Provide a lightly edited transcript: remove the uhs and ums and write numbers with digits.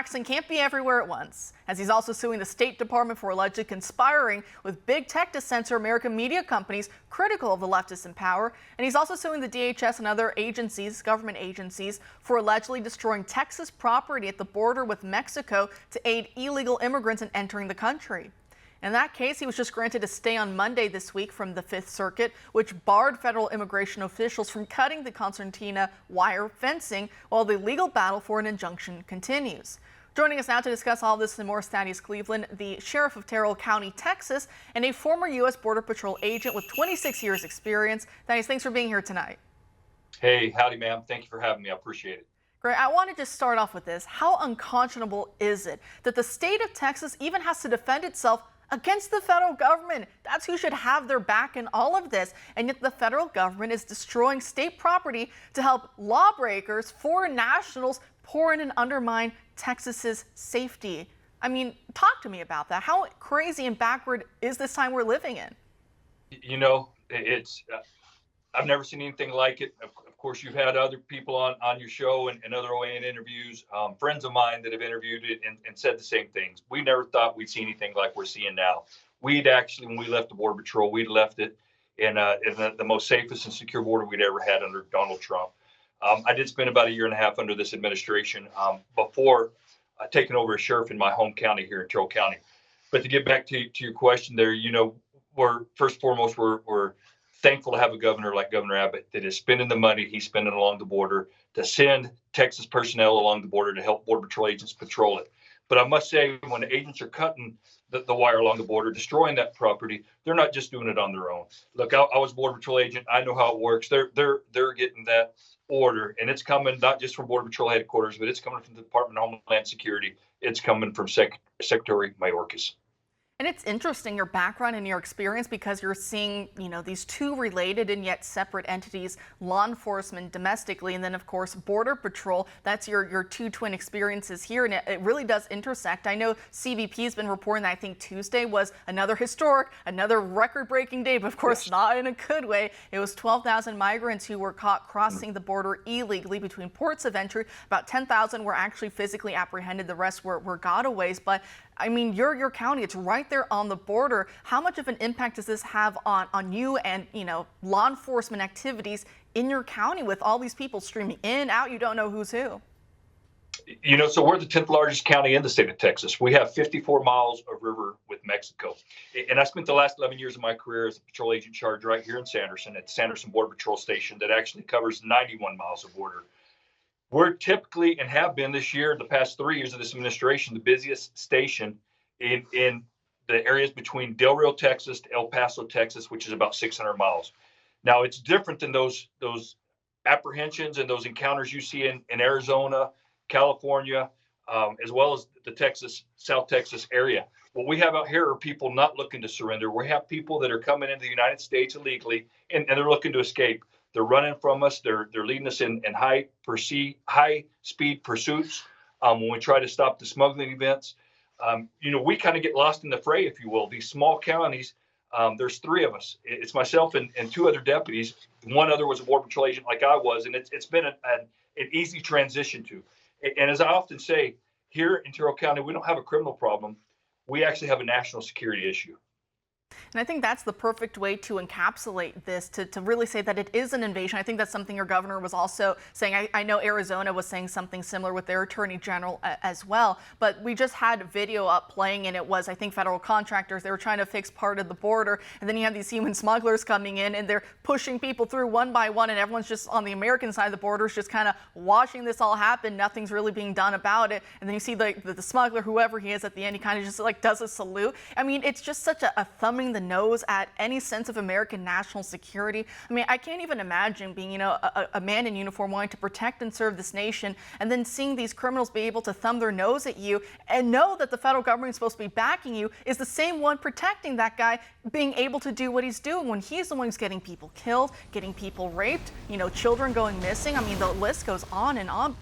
Jackson can't be everywhere at once, as he's also suing the State Department for allegedly conspiring with big tech to censor American media companies critical of the leftists in power. And he's also suing the DHS and other agencies, government agencies, for allegedly destroying Texas property at the border with Mexico to aid illegal immigrants in entering the country. In that case, he was just granted a stay on Monday this week from the Fifth Circuit, which barred federal immigration officials from cutting the concertina wire fencing while the legal battle for an injunction continues. Joining us now to discuss all this and more, Thaddeus Cleveland, the Sheriff of Terrell County, Texas, and a former U.S. Border Patrol agent with 26 years experience. Thaddeus, thanks for being here tonight. Hey, howdy, ma'am. Thank you for having me. I appreciate it. Great. I want to just start off with this. How unconscionable is it that the state of Texas even has to defend itself against the federal government? That's who should have their back in all of this. And yet the federal government is destroying state property to help lawbreakers, foreign nationals, pour in and undermine Texas's safety. I mean, talk to me about that. How crazy and backward is this time we're living in? You know, I've never seen anything like it. Of course, you've had other people on your show and other OAN interviews, friends of mine that have interviewed it and said the same things. We never thought we'd see anything like we're seeing now. We'd actually, when we left the Border Patrol, we'd left it in the most safest and secure border we'd ever had under Donald Trump. I did spend about a year and a half under this administration before taking over as sheriff in my home county here in Terrell County. But to get back to your question there, you know, we're first and foremost, we're thankful to have a governor like Governor Abbott that is spending the money he's spending along the border to send Texas personnel along the border to help Border Patrol agents patrol it. But I must say, when the agents are cutting the wire along the border, destroying that property, they're not just doing it on their own. Look, I was a Border Patrol agent. I know how it works. They're getting that order, and it's coming not just from Border Patrol headquarters, but it's coming from the Department of Homeland Security. It's coming from Secretary Mayorkas. And it's interesting, your background and your experience, because you're seeing, you know, these two related and yet separate entities, law enforcement domestically, and then of course Border Patrol. That's your two twin experiences here, and it really does intersect. I know CBP has been reporting that I think Tuesday was another historic, another record-breaking day, but of course not in a good way. It was 12,000 migrants who were caught crossing the border illegally between ports of entry. About 10,000 were actually physically apprehended. The rest were gotaways. But I mean, your county, it's right there on the border. How much of an impact does this have on you and, you know, law enforcement activities in your county with all these people streaming in, out, you don't know who's who? You know, so we're the 10th largest county in the state of Texas. We have 54 miles of river with Mexico. And I spent the last 11 years of my career as a patrol agent charge right here in Sanderson at the Sanderson Border Patrol Station that actually covers 91 miles of border. We're typically, and have been this year, the past 3 years of this administration, the busiest station in the areas between Del Rio, Texas to El Paso, Texas, which is about 600 miles. Now, it's different than those apprehensions and those encounters you see in Arizona, California, as well as the South Texas area. What we have out here are people not looking to surrender. We have people that are coming into the United States illegally, and they're looking to escape. They're running from us. They're leading us in high speed pursuits when we try to stop the smuggling events. You know, we kind of get lost in the fray, if you will. These small counties, there's three of us. It's myself and two other deputies. One other was a Border Patrol agent like I was, and it's been an easy transition to. And as I often say, here in Terrell County, we don't have a criminal problem. We actually have a national security issue. And I think that's the perfect way to encapsulate this, to really say that it is an invasion. I think that's something your governor was also saying. I know Arizona was saying something similar with their attorney general as well. But we just had video up playing, and it was, I think, federal contractors. They were trying to fix part of the border. And then you have these human smugglers coming in, and they're pushing people through one by one. And everyone's just on the American side of the border, just kind of watching this all happen. Nothing's really being done about it. And then you see the smuggler, whoever he is at the end, he kind of just like does a salute. I mean, it's just such a thumbing the nose at any sense of American national security. I mean, I can't even imagine being, you know, a man in uniform wanting to protect and serve this nation, and then seeing these criminals be able to thumb their nose at you and know that the federal government is supposed to be backing you is the same one protecting that guy being able to do what he's doing when he's the one who's getting people killed, getting people raped, you know, children going missing. I mean, the list goes on and on.